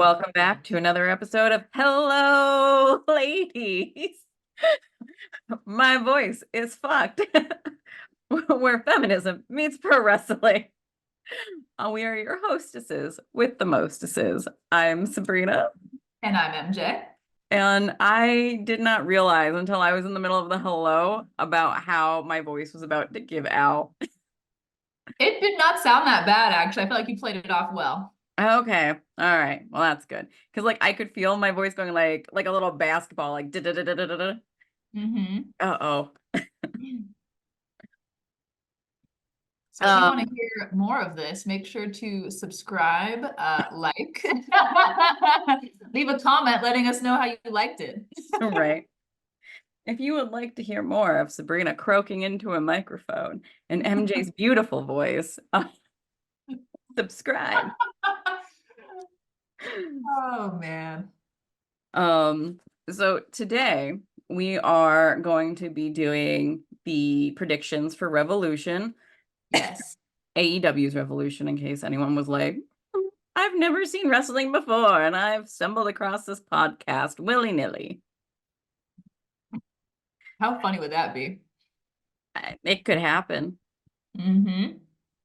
Welcome back to another episode of Hello, Ladies. My voice is fucked. Where feminism meets pro wrestling. We are your hostesses with the mostesses. I'm Sabrina. And I'm MJ. And I did not realize until I was in the middle of the hello about how my voice was about to give out. It did not sound that bad, actually. I feel like you played it off well. Okay. All right. Well, that's good. Because I could feel my voice going like a little basketball, like da da da da da da. Uh-oh. So if you want to hear more of this, make sure to subscribe, like, leave a comment letting us know how you liked it. Right. If you would like to hear more of Sabrina croaking into a microphone and MJ's beautiful voice, subscribe. Oh, man. So today we are going to be doing the predictions for Revolution. Yes. AEW's Revolution, in case anyone was like, I've never seen wrestling before, and I've stumbled across this podcast willy-nilly. How funny would that be? It could happen.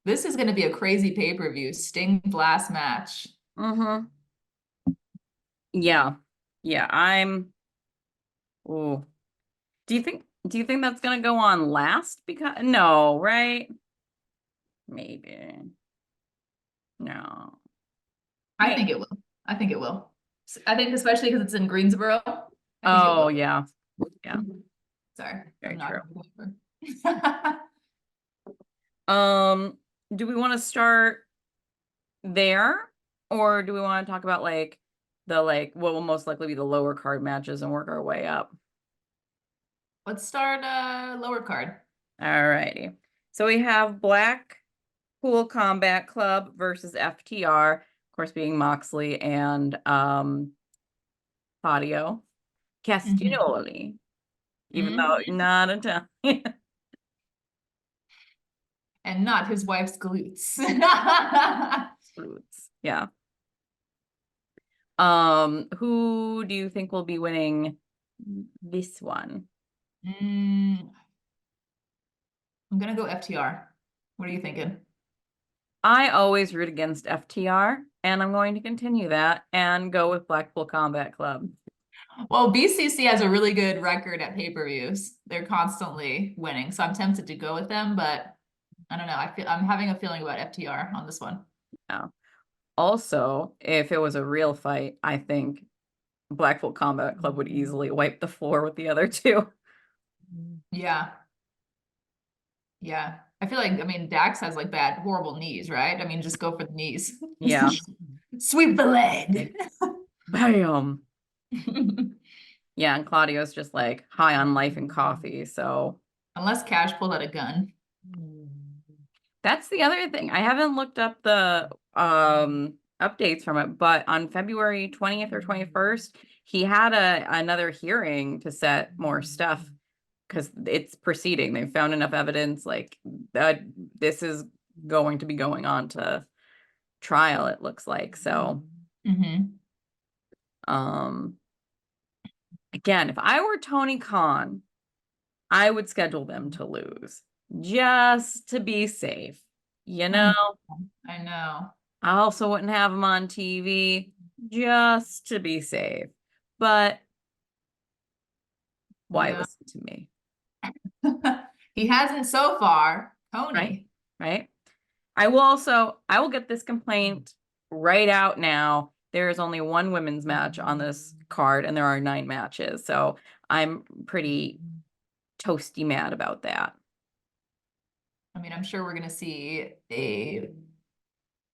This is going to be a crazy pay-per-view. Sting Blast match. Yeah. Oh. Do you think that's gonna go on last? Because no, right? Maybe. No. I think it will. I think it will. I think especially because it's in Greensboro. Oh, yeah. Yeah. Sorry. Very true. Do we want to start there, or do we want to talk about what will most likely be the lower card matches and work our way up? Let's start lower card. All righty. So we have Blackpool Combat Club versus FTR, of course, being Moxley and Claudio Castagnoli, even though not Italian. And not his wife's glutes. Glutes. Yeah. Who do you think will be winning this one? I'm gonna go FTR. What are you thinking? I always root against FTR, and I'm going to continue that and go with Blackpool Combat Club. Well, BCC has a really good record at pay-per-views. They're constantly winning, so I'm tempted to go with them, but I don't know. I'm having a feeling about FTR on this one. Yeah. Also, if it was a real fight, I think Blackpool Combat Club would easily wipe the floor with the other two. Yeah. Yeah. I feel like, Dax has like bad, horrible knees, right? Just go for the knees. Yeah. Sweep the leg. Bam. Yeah, and Claudio's just like high on life and coffee, so. Unless Cash pulled out a gun. That's the other thing. I haven't looked up the updates from it, but on February 20th or 21st, he had another hearing to set more stuff because it's proceeding. They've found enough evidence like that this is going to be going on to trial, it looks like. So again, if I were Tony Khan, I would schedule them to lose just to be safe, you know? I know. I also wouldn't have them on TV just to be safe, but why listen to me? He hasn't so far, Tony. Right? I will get this complaint right out now. There is only one women's match on this card, and there are 9 matches. So I'm pretty toasty mad about that. I'm sure we're going to see a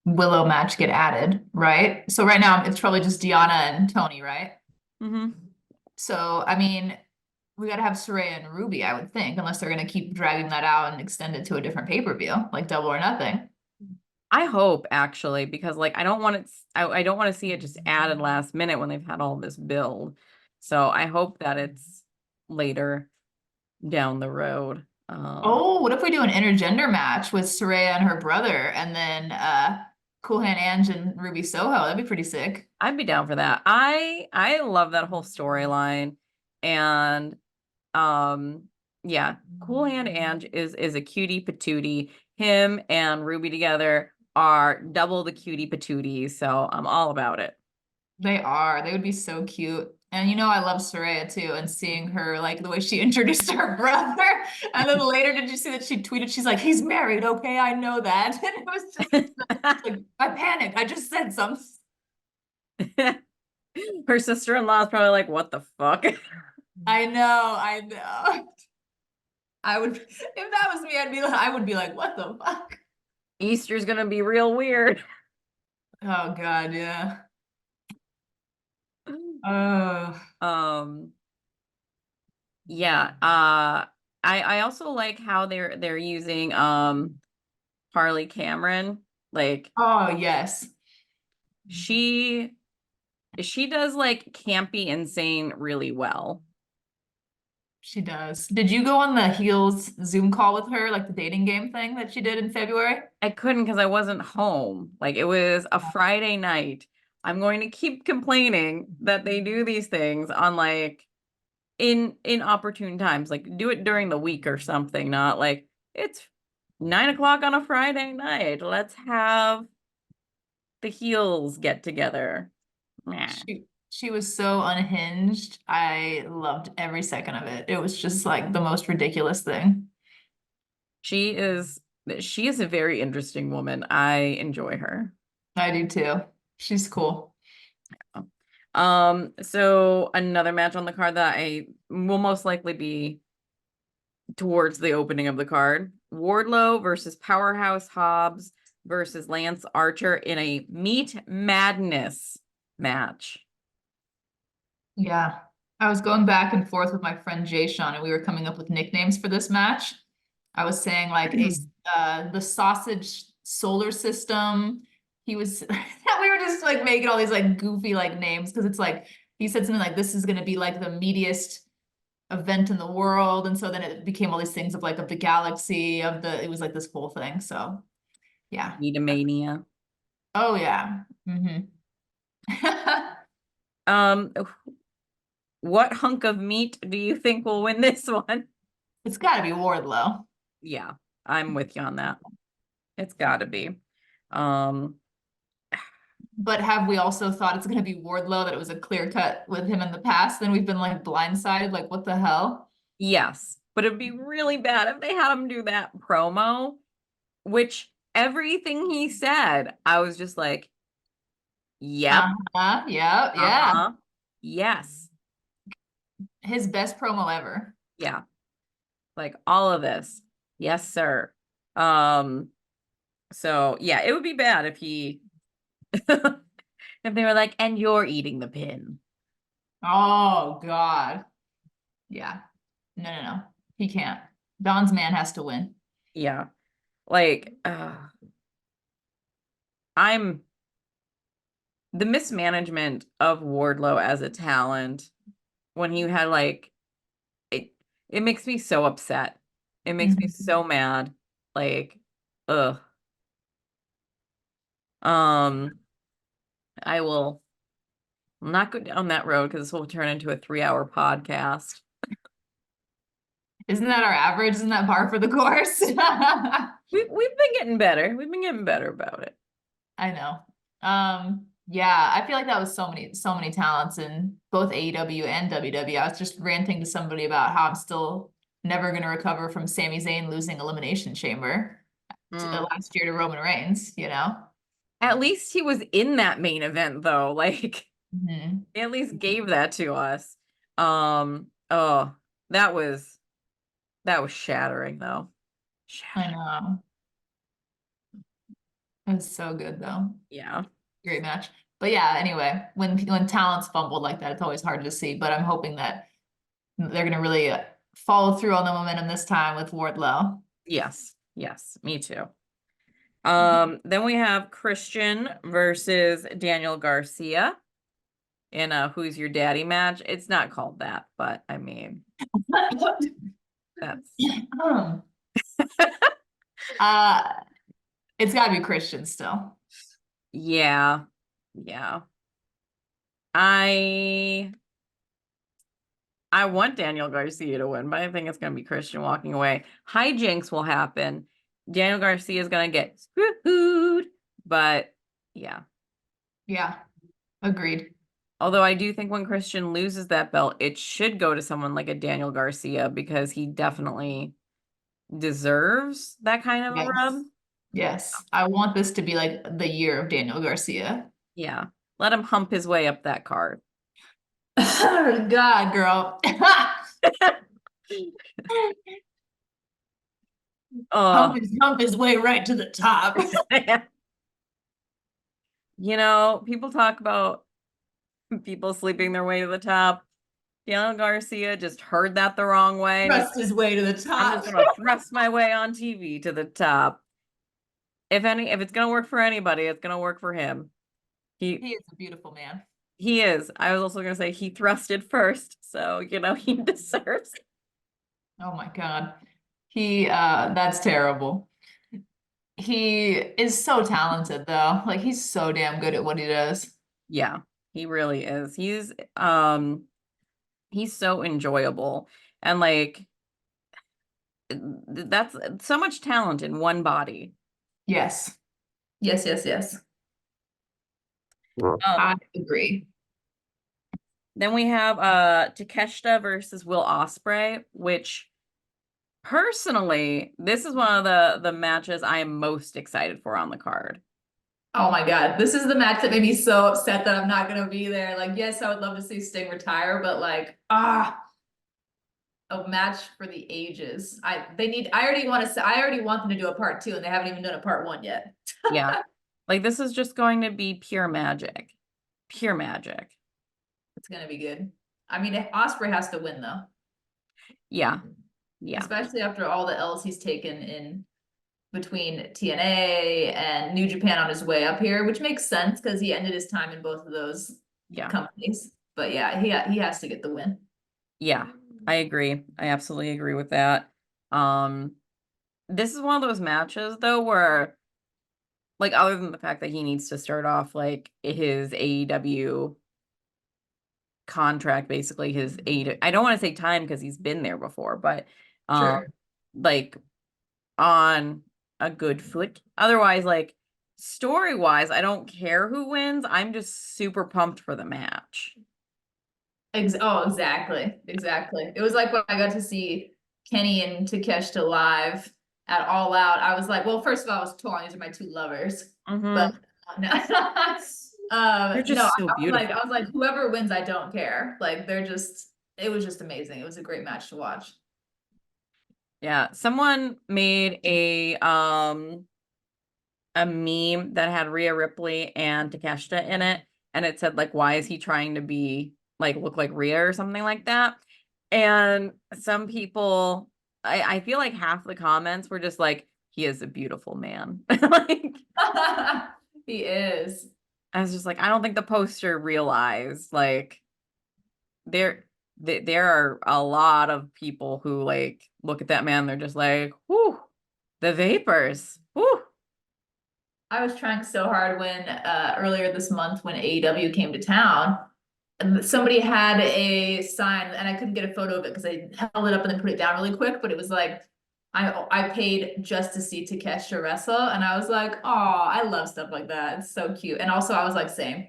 Willow match get added, right? So right now it's probably just Deanna and Tony, right? So, we got to have Saraya and Ruby, I would think, unless they're going to keep dragging that out and extend it to a different pay-per-view, like Double or Nothing. I hope, actually, because I don't want to see it just added last minute when they've had all this build. So I hope that it's later down the road. What if we do an intergender match with Saraya and her brother, and then Cool Hand Ange and Ruby Soho. That'd be pretty sick. I'd be down for that. I love that whole storyline. And yeah, Cool Hand Ange is a cutie patootie. Him and Ruby together are double the cutie patooties, so I'm all about it. They are. They would be so cute. And you know, I love Soraya too, and seeing her like the way she introduced her brother. And then later, did you see that she tweeted? She's like, "He's married. Okay, I know that." And it was just like, I panicked. I just said something. Her sister-in-law is probably like, what the fuck? I know. I know. I would, if that was me, I would be like, "What the fuck?" Easter's gonna be real weird. Oh God, yeah. Oh, Um, yeah. I also like how they're using Harley Cameron. Like oh yes, she does like campy insane really well. she does. Did you go on the Heels Zoom call with her, like the dating game thing that she did in February? I couldn't because I wasn't home. Like it was a Friday night. I'm going to keep complaining that they do these things on like in opportune times. Like do it during the week or something, not like it's 9 o'clock on a Friday night. Let's have the heels get together. Meh. She was so unhinged. I loved every second of it. It was just like the most ridiculous thing. She is she is a very interesting woman. I enjoy her. I do too. She's cool. So another match on the card that I will most likely be towards the opening of the card. Wardlow versus Powerhouse Hobbs versus Lance Archer in a Meat Madness match. Yeah. I was going back and forth with my friend Jay Sean, and we were coming up with nicknames for this match. I was saying like the sausage solar system. He was we were just like making all these like goofy like names because it's like he said something like this is gonna be like the meatiest event in the world. And so then it became all these things of the galaxy of the it was like this whole thing. So yeah. Meatomania. Oh yeah. Um, what hunk of meat do you think will win this one? It's gotta be Wardlow. Yeah, I'm with you on that. It's gotta be. Um, But have we also thought it's gonna be Wardlow that it was a clear cut with him in the past? Then we've been like blindsided, like what the hell? yes, but it'd be really bad if they had him do that promo, which everything he said, I was just like, yep, Yeah, yeah. uh-huh, yes, His best promo ever. yeah, like all of this. Yes, sir. Um, so yeah, it would be bad if he if they were like, and you're eating the pin. Oh God. Yeah. No. He can't. Don's man has to win. Yeah. Like I'm the mismanagement of Wardlow as a talent when he had like it makes me so upset. It makes me so mad. Like, ugh. Um, I will not go down that road because this will turn into a 3-hour podcast. Isn't that our average? Isn't that par for the course? We've been getting better. We've been getting better about it. I know. Yeah, I feel like that was so many talents in both AEW and WWE. I was just ranting to somebody about how I'm still never gonna recover from Sami Zayn losing Elimination Chamber Mm. last year to Roman Reigns, you know? At least he was in that main event though. Like Mhm. they at least gave that to us. Oh, that was shattering though. I Shattering. know. It was so good though. Yeah. Great match. But yeah, anyway, when talents fumbled like that, it's always hard to see. But I'm hoping that they're gonna really follow through on the momentum this time with Wardlow. Yes. Yes. Me too. Then we have Christian versus Daniel Garcia in a Who's Your Daddy match. It's not called that, but I mean, that's uh, it's gotta be Christian still. Yeah. Yeah. I I want Daniel Garcia to win, but I think it's going to be Christian walking away. Hijinks will happen. Daniel Garcia is going to get screwed, but yeah. Yeah, agreed. Although I do think when Christian loses that belt, it should go to someone like a Daniel Garcia because he definitely deserves that kind of a rub. Yes. Yes. I want this to be like the year of Daniel Garcia. Yeah. Let him hump his way up that card. God, girl. Oh, Hump his way right to the top. people talk about people sleeping their way to the top. Daniel Garcia just heard that the wrong way. Thrust his way to the I'm just top. gonna thrust my way on TV to the top. If it's gonna work for anybody, it's gonna work for him. He is a beautiful man. He is. I was also gonna say he thrusted first, so he deserves it. Oh my God. That's terrible. He is so talented though. Like he's so damn good at what he does. Yeah, he really is. He's so enjoyable. And like that's so much talent in one body. Yes. Yes, yes, yes. Um, I agree. then we have Takeshita versus Will Ospreay, which personally, this is one of the matches I am most excited for on the card. Oh my God. This is the match that made me so upset that I'm not gonna be there. Like, yes, I would love to see Sting retire, but like, a match for the ages. I already want them to do a part 2 and they haven't even done a part 1 yet. Yeah. Like this is just going to be pure magic. Pure magic. It's gonna be good. I mean, Osprey has to win though. Yeah. Yeah. Especially after all the L's he's taken in between TNA and New Japan on his way up here, which makes sense because he ended his time in both of those companies. But yeah, he has to get the win. Yeah, I agree. I absolutely agree with that. This is one of those matches though where like other than the fact that he needs to start off like his AEW contract, basically his AEW, I don't want to say time because he's been there before, but Sure. like on a good foot. Otherwise, like story-wise, I don't care who wins. I'm just super pumped for the match. Exactly. Exactly. It was like when I got to see Kenny and Takeshita live at All Out. I was like, well, first of all, I was torn. These are my two lovers. But no. They're No, just so beautiful. I was like, whoever wins, I don't care. Like it was just amazing. It was a great match to watch. Yeah, someone made a meme that had Rhea Ripley and Takeshita in it, and it said like, "Why is he trying to be like look like Rhea or something like that?" And some people, I feel like half the comments were just like, "He is a beautiful man." Like He is. I was just like, I don't think the poster realized like there are a lot of people who like look at that man, they're just like, whoo, the vapors. Whoo. I was trying so hard when earlier this month when AEW came to town. And somebody had a sign and I couldn't get a photo of it because I held it up and then put it down really quick, but it was like I paid just to see Takeshita wrestle, and I was like, oh, I love stuff like that. It's so cute. And also I was like, same.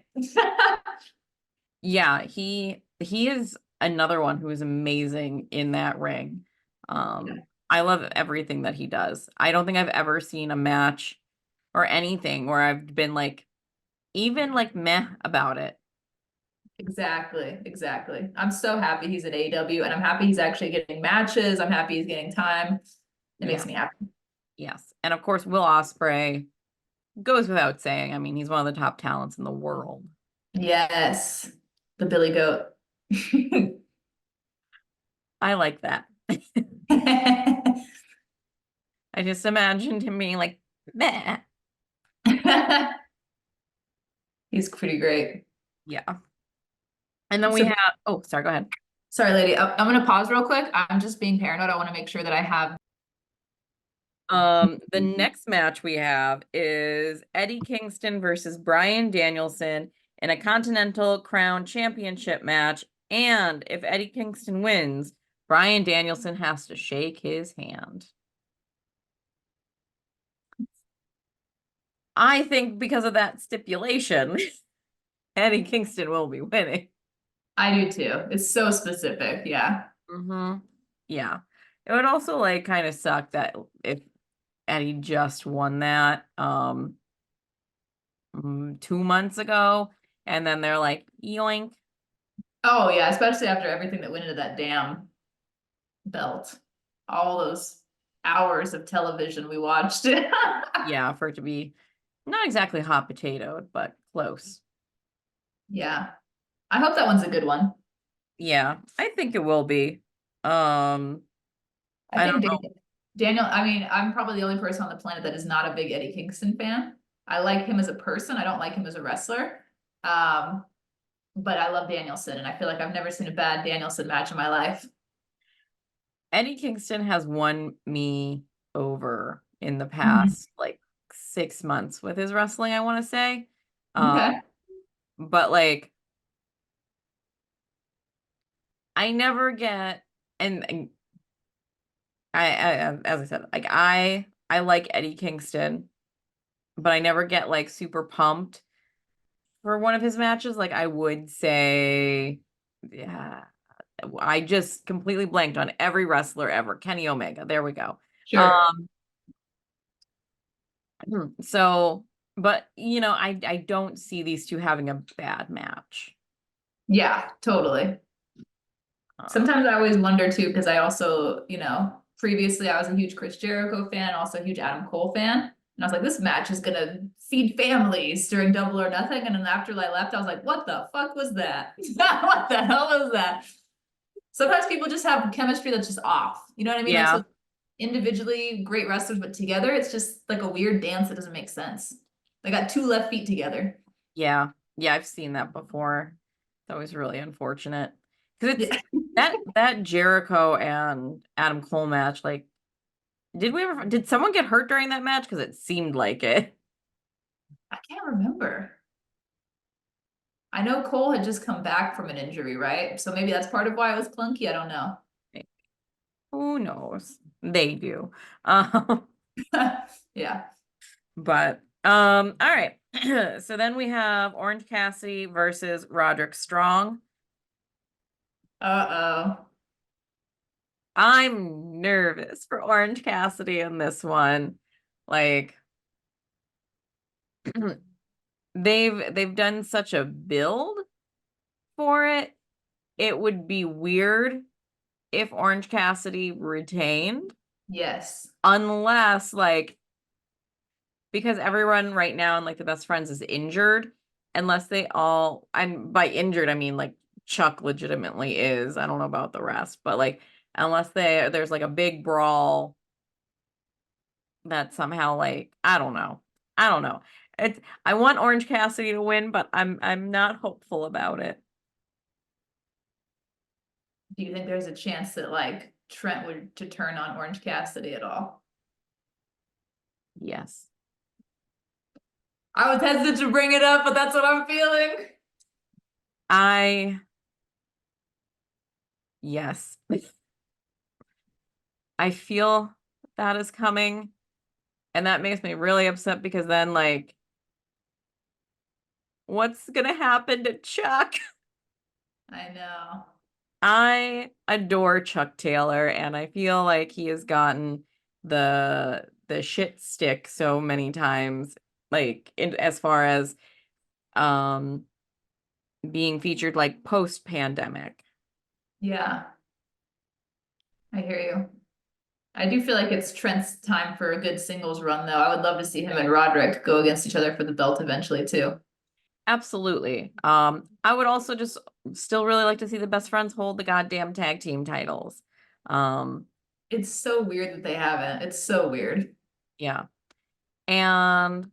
Yeah, he is another one who is amazing in that ring. I love everything that he does. I don't think I've ever seen a match or anything where I've been like even like meh about it. Exactly, exactly. I'm so happy he's at AEW and I'm happy he's actually getting matches. I'm happy he's getting time. It makes me happy. Yes. And of course, Will Ospreay goes without saying. I mean, he's one of the top talents in the world. Yes. The Billy Goat. I like that. I just imagined him being like, meh. He's pretty great. Yeah. And then we have, oh, sorry, go ahead. Sorry, lady. I'm going to pause real quick. I'm just being paranoid. I want to make sure that I have The next match we have is Eddie Kingston versus Bryan Danielson in a Continental Crown Championship match. And if Eddie Kingston wins, Bryan Danielson has to shake his hand. I think because of that stipulation, Eddie Kingston will be winning. I do too. It's so specific. Yeah. Yeah. It would also like kind of suck that if Eddie just won that 2 months ago, and then they're like, yoink. Oh yeah, especially after everything that went into that damn belt. All those hours of television we watched. Yeah, for it to be not exactly hot potatoed, but close. Yeah. I hope that one's a good one. Yeah, I think it will be. I I think don't know. Daniel, I mean, I'm probably the only person on the planet that is not a big Eddie Kingston fan. I like him as a person. I don't like him as a wrestler. Um, but I love Danielson, and I feel like I've never seen a bad Danielson match in my life. Eddie Kingston has won me over in the Mhm. past like 6 months with his wrestling, I want to say. Um, Okay. but like I never get and as I said, like I like Eddie Kingston, but I never get like super pumped for one of his matches. Like I would say, yeah, I just completely blanked on every wrestler ever. Kenny Omega. There we go. Sure. So, but you know, I don't see these two having a bad match. Yeah, totally. Uh, Sometimes I always wonder too, because I also, previously I was a huge Chris Jericho fan, also a huge Adam Cole fan. And I was like, this match is gonna feed families during Double or Nothing. And then after I left, I was like, what the fuck was that? What the hell was that? Sometimes people just have chemistry that's just off. You know what I mean? Like, yeah, so individually great wrestlers, but together it's just like a weird dance that doesn't make sense. They got two left feet together. yeah, yeah. I've seen that before. It's always really unfortunate because it's Yeah. that Jericho and Adam Cole match. Like, did someone get hurt during that match? Because it seemed like it. I can't remember. I know Cole had just come back from an injury, right? So maybe that's part of why it was clunky. I don't know. Who knows? They do. Yeah. But all right. So then we have Orange Cassidy versus Roderick Strong. Uh-oh. I'm nervous for Orange Cassidy in this one. Like they've done such a build for it. It would be weird if Orange Cassidy retained, Yes. unless like because everyone right now in like the best friends is injured, unless they all, and by injured I mean like Chuck legitimately is. I don't know about the rest, but like unless there's like a big brawl that somehow like I don't know. I don't know. It's I want Orange Cassidy to win, but I'm not hopeful about it. Do you think there's a chance that like Trent would to turn on Orange Cassidy at all? Yes. I was hesitant to bring it up, but that's what I'm feeling. I yes. I feel that is coming, and that makes me really upset because then like what's gonna happen to Chuck? I know. I adore Chuck Taylor, and I feel like he has gotten the shit stick so many times, like as far as um being featured like post pandemic. Yeah, I hear you. I do feel like it's Trent's time for a good singles run, though. I would love to see him and Roderick go against each other for the belt eventually, too. Absolutely. I would also just still really like to see the best friends hold the goddamn tag team titles. Um, It's so weird that they haven't. It's so weird. yeah. And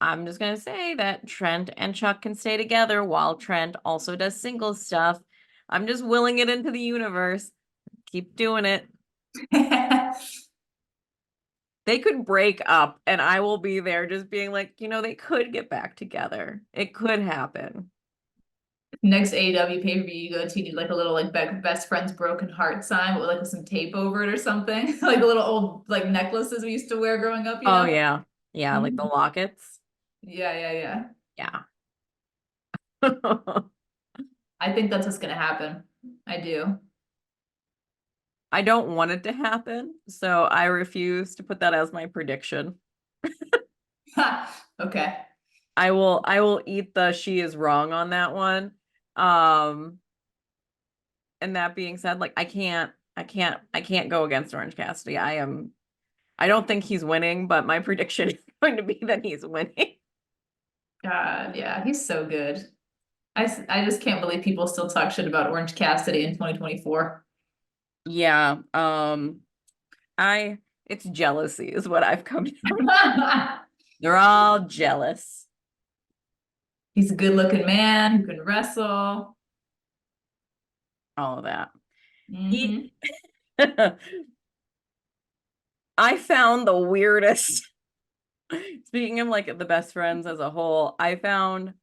I'm just gonna say that Trent and Chuck can stay together while Trent also does singles stuff. I'm just willing it into the universe. Keep doing it. They could break up and I will be there just being like, they could get back together. It could happen. Next AEW pay-per-view you go to, you need like a little like best friend's broken heart sign with like some tape over it or something. Like the little old like necklaces we used to wear growing up, you Oh know? yeah. Yeah, like the Mhm. lockets. Yeah, yeah, yeah. Yeah. I think that's what's gonna happen. I do. I don't want it to happen, so I refuse to put that as my prediction. Okay. I will eat the she is wrong on that one. Um, and that being said, like I can't go against Orange Cassidy. I don't think he's winning, but my prediction is going to be that he's winning. God, yeah, he's so good. I just can't believe people still talk shit about Orange Cassidy in 2024. Yeah, I it's jealousy is what I've come to. They're all jealous. He's a good-looking man who can wrestle. All of that. He Hmm. I found the weirdest. Speaking of like the best friends as a whole, I found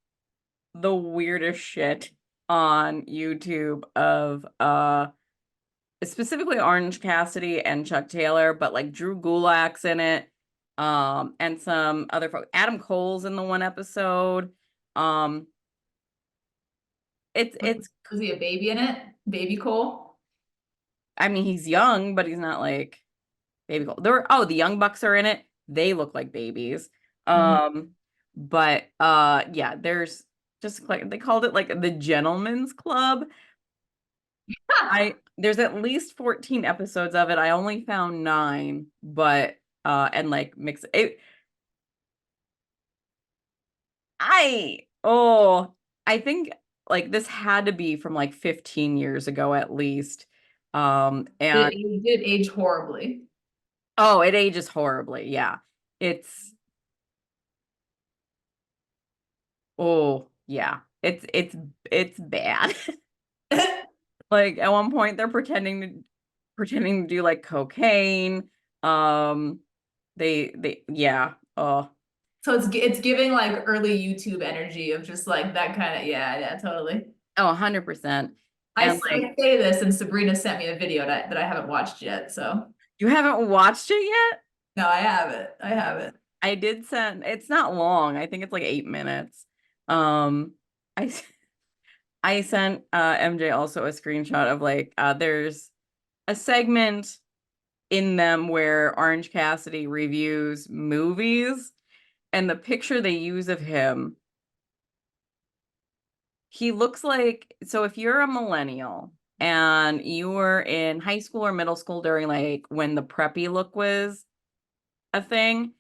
the weirdest shit on YouTube of specifically Orange Cassidy and Chuck Taylor, but like Drew Gulak's in it, and some other folks. Adam Cole's in the one episode. Um, it's Was he a baby in it? Baby Cole? I mean he's young, but he's not like baby Cole. The Young Bucks are in it. They look like babies. Mhm. Um, but yeah, there's just like they called it like the Gentleman's Club. There's at least 14 episodes of it. I only found 9, but and like mix it. I oh, I think like this had to be from like 15 years ago at least. And It did age horribly. oh, it ages horribly. Yeah. It's oh, yeah. It's bad. Like at one point they're pretending to do like cocaine. Um they yeah. Oh, So it's giving like early YouTube energy of just like that kind of, yeah, yeah, totally. oh, 100%. I, And I like say this and Sabrina sent me a video that I haven't watched yet. So you haven't watched it yet? no, I haven't. I haven't. I did send it's not long. I think it's like 8 minutes. I I sent MJ also a screenshot of like there's a segment in them where Orange Cassidy reviews movies and the picture they use of him, he looks like so if you're a millennial and you were in high school or middle school during like when the preppy look was a thing,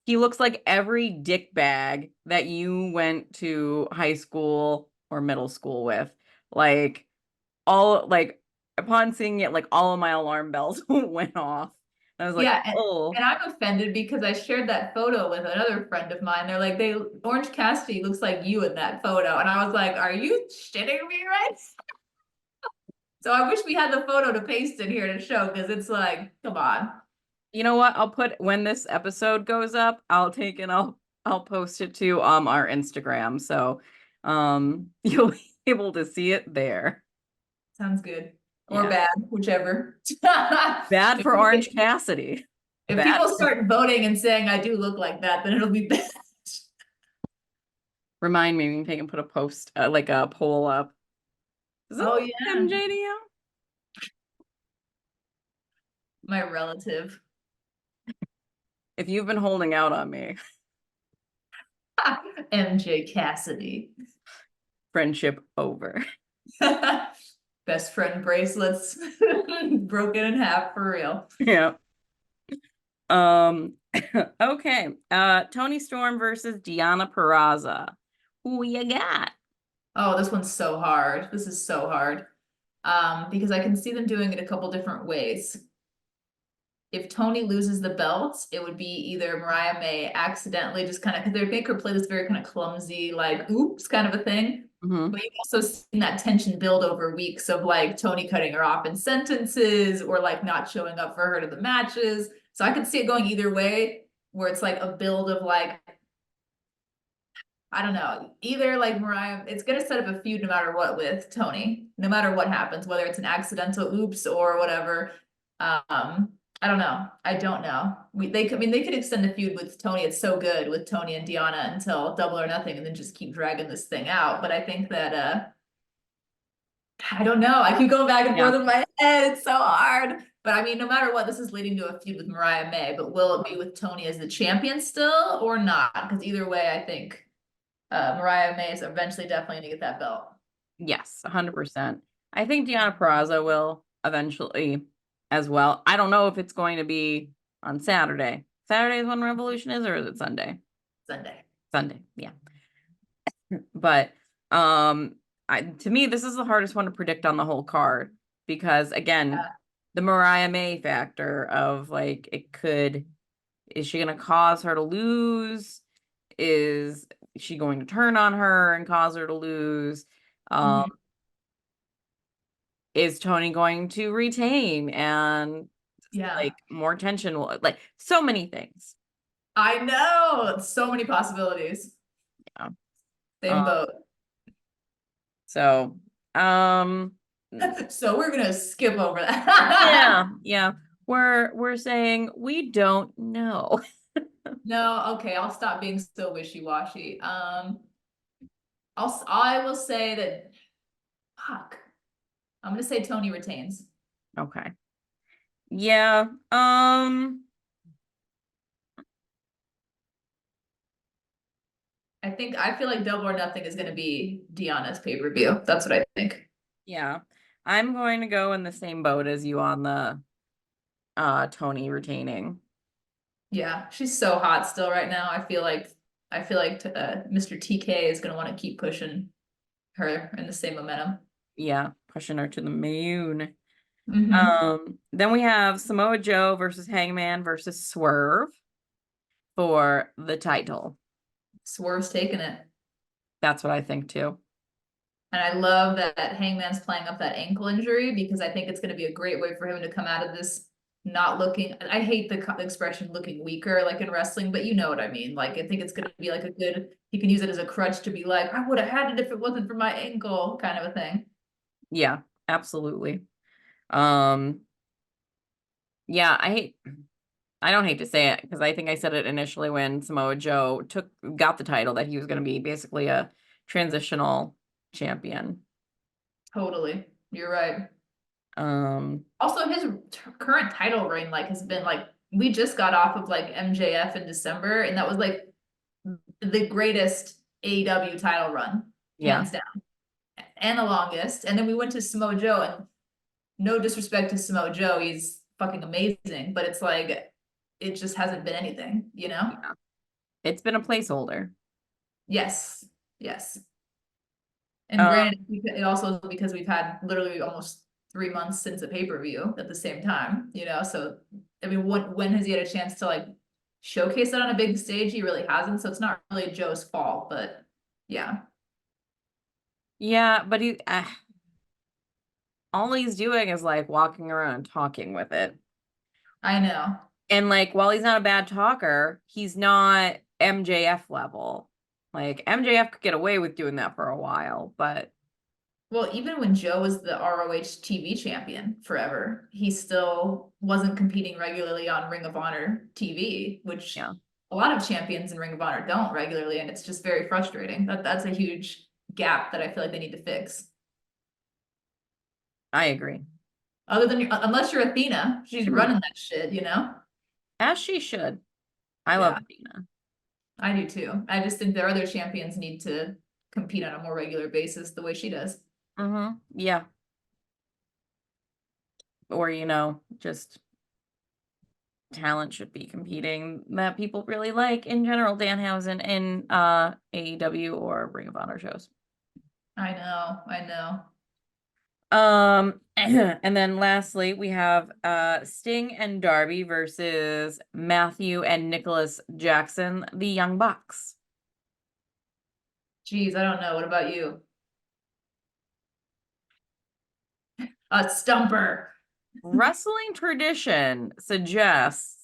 he looks like every dick bag that you went to high school or middle school with. Like all like upon seeing it, like all of my alarm bells went off. I was like, Yeah, oh, and I'm offended because I shared that photo with another friend of mine. They're like, they Orange Cassidy looks like you in that photo. And I was like, are you shitting me right? So I wish we had the photo to paste in here to show because it's like, come on. you know what? I'll put when this episode goes up, I'll take and I'll post it to our Instagram. So you'll be able to see it there. Sounds good. Or Yeah. bad, whichever. Bad If, for Orange we- Cassidy. if Bad people for start voting and saying I do look like that, then it'll be bad. remind me, we can put a post like a poll up. Does it Oh look like yeah, MJ to you? my relative. If you've been holding out on me, MJ Cassidy. friendship over. Best friend bracelets broken in half for real. Yeah. Okay. Tony Storm versus Deanna Peraza. Who you got? Oh, this one's so hard. This is so hard. Because I can see them doing it a couple different ways. If Tony loses the belts, it would be either Mariah May accidentally just kind of, because they would make her play this very kind of clumsy, like, oops, kind of a thing. Mm-hmm. But you've also seen that tension build over weeks of like Tony cutting her off in sentences or like not showing up for her to the matches. So I could see it going either way, where it's like a build of like, I don't know, either like Mariah, it's gonna set up a feud no matter what with Tony, no matter what happens, whether it's an accidental oops or whatever. I don't know. I don't know. I mean, they could extend the feud with Tony. It's so good with Tony and Deanna until Double or Nothing, and then just keep dragging this thing out. But I think that I don't know. I keep going back and Yeah. forth in my head. It's so hard. But I mean, no matter what, this is leading to a feud with Mariah May. But will it be with Tony as the champion still or not? Because either way, I think Mariah May is eventually definitely gonna get that belt. Yes, 100%. I think Deanna Purrazzo will eventually as well. I don't know if it's going to be on Saturday. Saturday is when Revolution is, or is it Sunday? Sunday. Sunday, yeah. But to me, this is the hardest one to predict on the whole card because again, the Mariah May factor of like is she gonna cause her to lose? Is she going to turn on her and cause her to lose? Is Tony going to retain and like more tension will like so many things. I know. So many possibilities. Yeah. Same boat. So so we're gonna skip over that. yeah. We're saying we don't know. No, okay, I'll stop being so wishy-washy. I will say that fuck. I'm gonna say Tony retains. Okay. Yeah. I feel like Double or Nothing is gonna be Deanna's pay-per-view. That's what I think. Yeah. I'm going to go in the same boat as you on the Tony retaining. Yeah, she's so hot still right now. I feel like Mr. TK is gonna want to keep pushing her in the same momentum. Yeah, pushing her to the moon. Mm-hmm. Then we have Samoa Joe versus Hangman versus Swerve for the title. Swerve's taking it. That's what I think too. And I love that Hangman's playing up that ankle injury because I think it's going to be a great way for him to come out of this not looking. I hate the expression looking weaker, like in wrestling, but you know what I mean. Like, I think it's going to be like he can use it as a crutch to be like, I would have had it if it wasn't for my ankle, kind of a thing. Yeah, absolutely. Yeah, I don't hate to say it because I think I said it initially when Samoa Joe got the title that he was going to be basically a transitional champion. Totally. You're right. Um, Also, his current title reign like has been like we just got off of like MJF in December, and that was like the greatest AEW title run, yeah, hands down, and the longest. And then we went to Samoa Joe, and no disrespect to Samoa Joe, he's fucking amazing, but it's like it just hasn't been anything, you know? yeah. It's been a placeholder. Yes, yes. And Um, granted, it also is because we've had literally almost 3 months since a pay-per-view at the same time, you know? So, I mean, when has he had a chance to like showcase it on a big stage? He really hasn't. So it's not really Joe's fault, but yeah. yeah, but all he's doing is like walking around and talking with it. I know. And like, while he's not a bad talker, he's not MJF level. Like MJF could get away with doing that for a while, but Well, even when Joe was the ROH TV champion forever, he still wasn't competing regularly on Ring of Honor TV, which yeah, a lot of champions in Ring of Honor don't regularly, and it's just very frustrating. That's a huge gap that I feel like they need to fix. I agree. Other than unless you're Athena, she's Hmm. running that shit, you know? As she should. I love Yeah, Athena. I do too. I just think their other champions need to compete on a more regular basis the way she does. Mm-hmm. Yeah. Or, just talent should be competing that people really like in general, Danhausen in AEW or Ring of Honor shows. I know, I know. And then lastly, we have Sting and Darby versus Matthew and Nicholas Jackson, the Young Bucks. Geez, I don't know. What about you? A stumper. Wrestling tradition suggests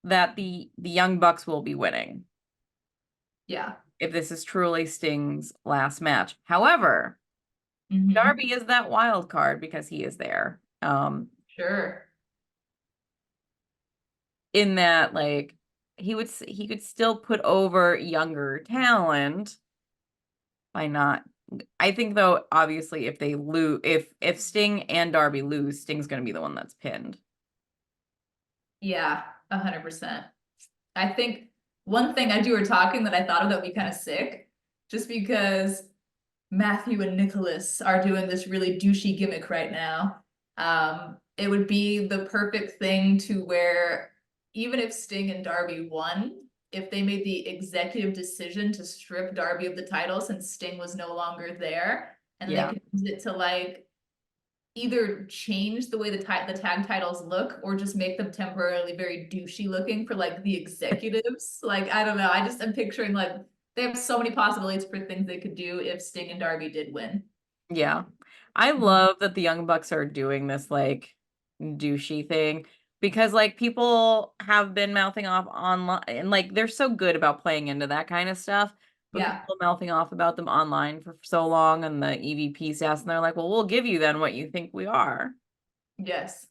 that the Young Bucks will be winning. Yeah. If this is truly Sting's last match. However, Darby is that wild card because he is there. Sure. In that, like, he could still put over younger talent by not. I think though, obviously, if they lose, if Sting and Darby lose, Sting's going to be the one that's pinned. Yeah, 100%. I think one thing as you were talking that I thought of that would be kind of sick, just because Matthew and Nicholas are doing this really douchey gimmick right now. It would be the perfect thing to where even if Sting and Darby won, if they made the executive decision to strip Darby of the title since Sting was no longer there, and they could use it to like either change the way the tag titles look or just make them temporarily very douchey looking for like the executives. Like, I don't know. I'm picturing like they have so many possibilities for things they could do if Sting and Darby did win. Yeah. I love that the Young Bucks are doing this like douchey thing because like people have been mouthing off online and like they're so good about playing into that kind of stuff. But Yeah. people mouthing off about them online for so long and the EVP staff, and they're like, well, we'll give you then what you think we are. Yes.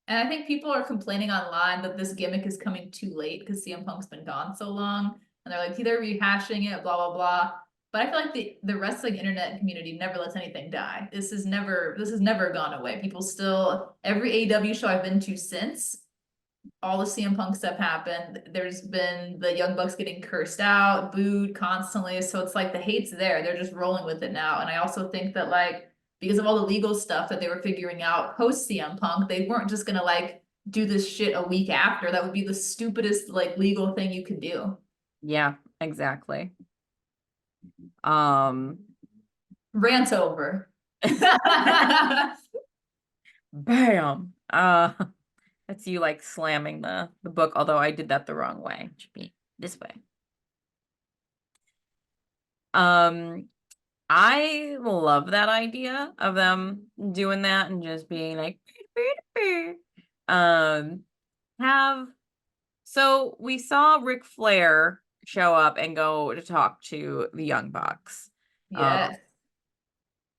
And I think people are complaining online that this gimmick is coming too late because CM Punk's been gone so long. And they're like, they're rehashing it, blah, blah, blah. But I feel like the wrestling internet community never lets anything die. This has never gone away. People still, every AEW show I've been to since, all the CM Punk stuff happened. There's been the Young Bucks getting cursed out, booed constantly. So it's like the hate's there. They're just rolling with it now. And I also think that like because of all the legal stuff that they were figuring out post CM Punk, they weren't just gonna like do this shit a week after. That would be the stupidest like legal thing you could do. Yeah, exactly. Um Rant over. Bam. That's you like slamming the book, although I did that the wrong way. It should be this way. I love that idea of them doing that and just being like um have so we saw Ric Flair show up and go to talk to the Young Bucks. Yes.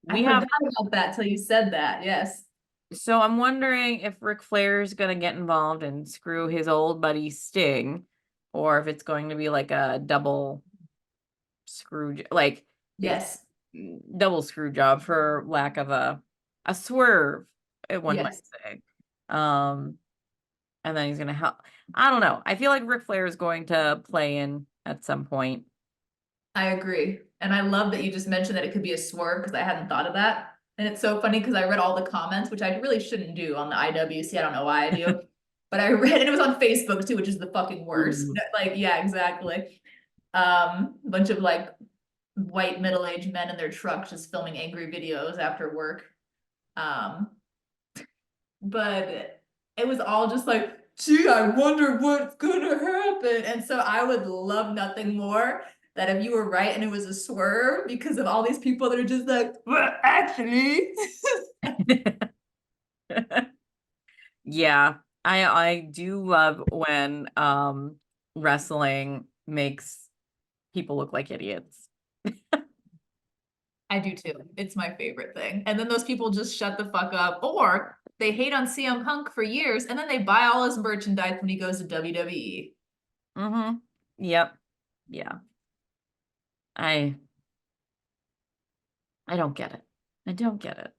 I We have forgot about that till you said that. Yes. So I'm wondering if Ric Flair is going to get involved and screw his old buddy Sting, or if it's going to be like a double screw, like Yes. double screw job for lack of a swerve, one might Yes. say. And then he's going to help. I don't know. I feel like Ric Flair is going to play in at some point. I agree. And I love that you just mentioned that it could be a swerve because I hadn't thought of that. And it's so funny because I read all the comments, which I really shouldn't do on the IWC. I don't know why I do. But I read and it was on Facebook too, which is the fucking worst. Ooh. Like, yeah, exactly. A bunch of like white middle-aged men in their trucks just filming angry videos after work. Um, but it was all just like, gee, I wonder what's gonna happen. And so I would love nothing more that if you were right and it was a swerve because of all these people that are just like, well, actually. Yeah, I do love when wrestling makes people look like idiots. I do too. It's my favorite thing. And then those people just shut the fuck up, or they hate on CM Punk for years and then they buy all his merchandise when he goes to WWE. Mm-hmm. Yep. Yeah. I don't get it. I don't get it.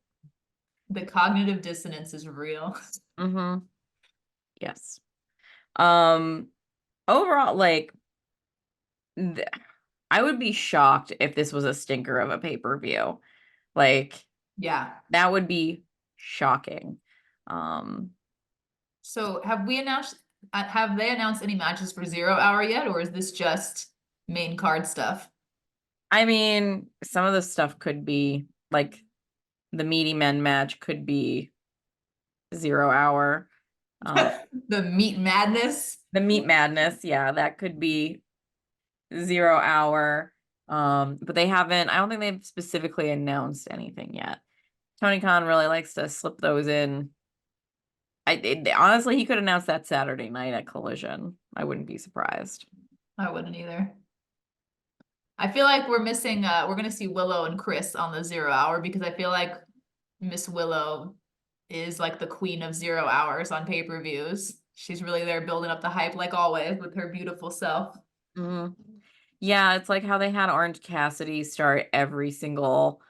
The cognitive dissonance is real. Mm-hmm. Yes. Um, Overall, like I would be shocked if this was a stinker of a pay-per-view. Like Yeah. that would be shocking. Um, So have they announced any matches for 0 Hour yet, or is this just main card stuff? I mean, some of the stuff could be like the Meaty Men match could be 0 hour. The Meat Madness. The Meat Madness, yeah, that could be 0 hour. But they haven't, I don't think they've specifically announced anything yet. Tony Khan really likes to slip those in. Honestly, he could announce that Saturday night at Collision. I wouldn't be surprised. I wouldn't either. I feel like we're missing we're gonna see Willow and Chris on the 0 hour because I feel like Miss Willow is like the queen of 0 hours on pay-per-views. She's really there building up the hype like always with her beautiful self. Mhm. Yeah, it's like how they had Orange Cassidy start every single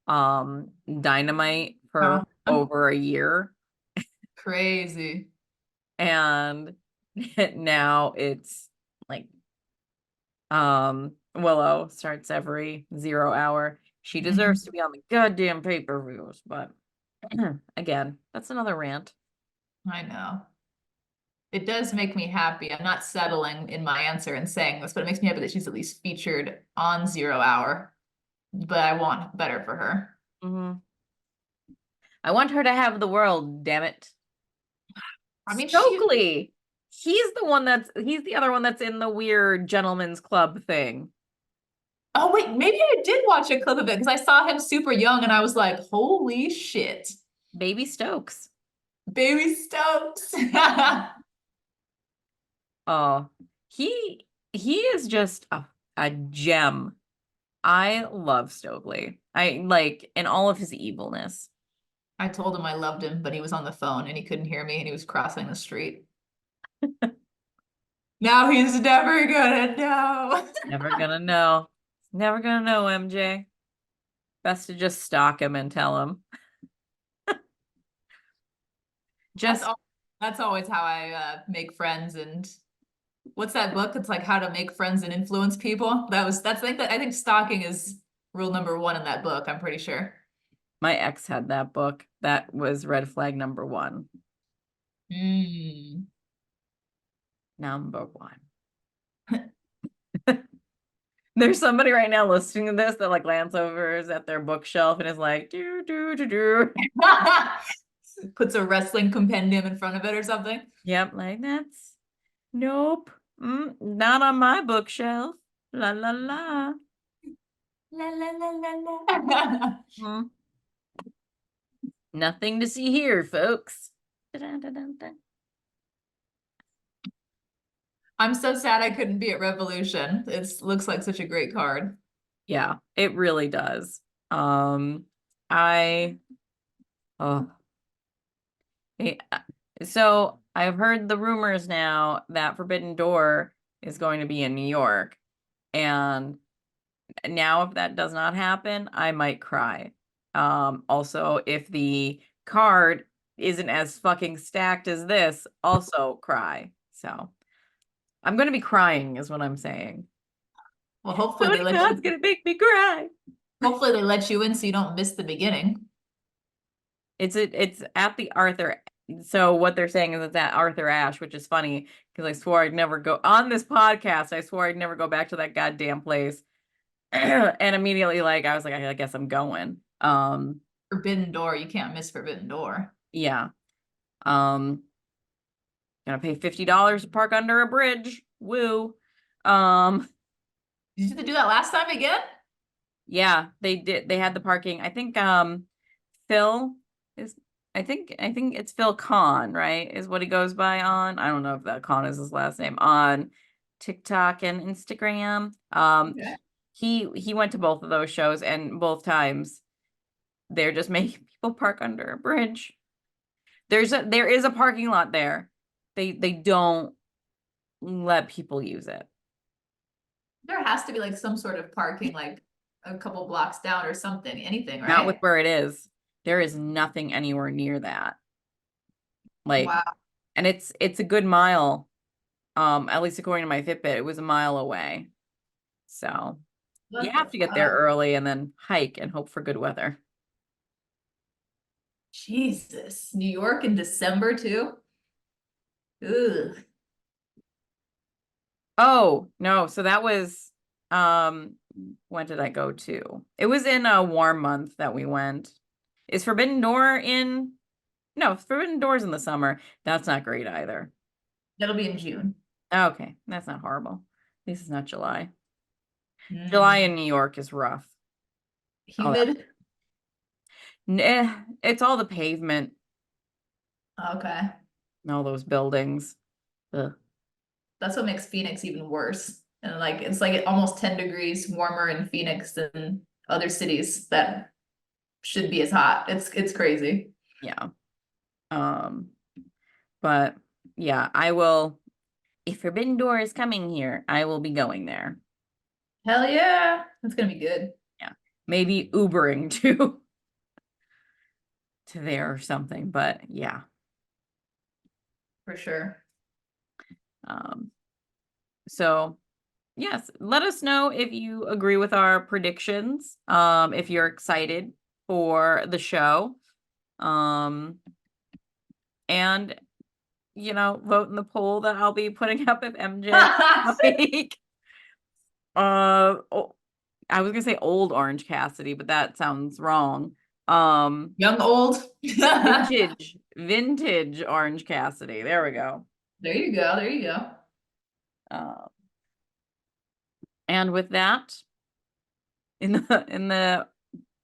Dynamite for Uh-huh. over a year. Crazy. And now it's like Willow starts every 0 hour. She deserves to be on the goddamn pay-per-views, but again, that's another rant. I know. It does make me happy. I'm not settling in my answer and saying this, but it makes me happy that she's at least featured on 0 hour. But I want better for her. Mhm. I want her to have the world, damn it. I mean, she. Stokely. He's the other one that's in the weird gentleman's club thing. Oh, wait, maybe I did watch a clip of it because I saw him super young and I was like, holy shit. Baby Stokes. Baby Stokes. Oh, he is just a gem. I love Stokely. I like in all of his evilness. I told him I loved him, but he was on the phone and he couldn't hear me and he was crossing the street. Now he's never gonna know. Never gonna know. Never gonna know, MJ. Best to just stalk him and tell him. That's Just all. That's always how I make friends. And what's that book? It's like how to make friends and influence people. I think stalking is rule number one in that book. I'm pretty sure. my ex had that book. That was red flag number one. Mm. Number one. There's somebody right now listening to this that like glance over at their bookshelf and is like, do, do, do, do. Puts a wrestling compendium in front of it or something. Yep, like that's nope. Not on my bookshelf. La la la. La la la la la. Hmm. Nothing to see here, folks. Da-da-da-da-da. I'm so sad I couldn't be at Revolution. It looks like such a great card. Yeah, it really does. Um, I oh eh, so I've heard the rumors now that Forbidden Door is going to be in New York. And now if that does not happen, I might cry. Also, if the card isn't as fucking stacked as this, also cry. So I'm gonna be crying, is what I'm saying. Well, hopefully they Tony let Khan's you gonna make me cry. hopefully they let you in so you don't miss the beginning. It's at the Arthur. So what they're saying is it's at Arthur Ashe, which is funny because I swore I'd never go on this podcast. I swore I'd never go back to that goddamn place. And immediately like I was like, I guess I'm going. Forbidden Door, you can't miss Forbidden Door. Yeah. Um, gonna pay $50 to park under a bridge. Woo. Um, Did you have to do that last time again? yeah, they did. They had the parking. I think Phil is I think it's Phil Khan, right? Is what he goes by on. I don't know if that Khan is his last name on TikTok and Instagram. Okay. He went to both of those shows and both times they're just making people park under a bridge. There is a parking lot there. They don't let people use it. There has to be like some sort of parking like a couple blocks down or something, anything, Not with right? where it is. There is nothing anywhere near that. Like, Wow. and it's a good mile. At least according to my Fitbit, it was a mile away. So you What the have to get there fuck? early and then hike and hope for good weather. Jesus. New York in December too? Ugh. Oh, no. So that was when did I go to? It was in a warm month that we went. Is Forbidden Door in? No, Forbidden Door's in the summer. That's not great either. That'll be in June. Okay, that's not horrible. At least it's not July. July Mm. in New York is rough. Oh, Humid. it's all the pavement. Okay. All those buildings. Ugh. That's what makes Phoenix even worse. And like it's like almost 10 degrees warmer in Phoenix than other cities that should be as hot. It's crazy. Yeah. But yeah, I will. If Forbidden Door is coming here, I will be going there. Hell yeah. That's gonna be good. Yeah. Maybe Ubering to there or something, but yeah. For sure. So yes, let us know if you agree with our predictions. If you're excited for the show. And vote in the poll that I'll be putting up if MJ like I was gonna say old Orange Cassidy, but that sounds wrong. Young old. Vintage Orange Cassidy. There we go. There you go. There you go. And with that, in the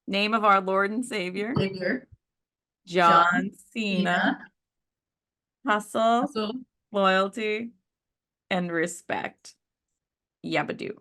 name of our Lord and Savior, John Cena, hustle, loyalty, and respect. Yabadoo.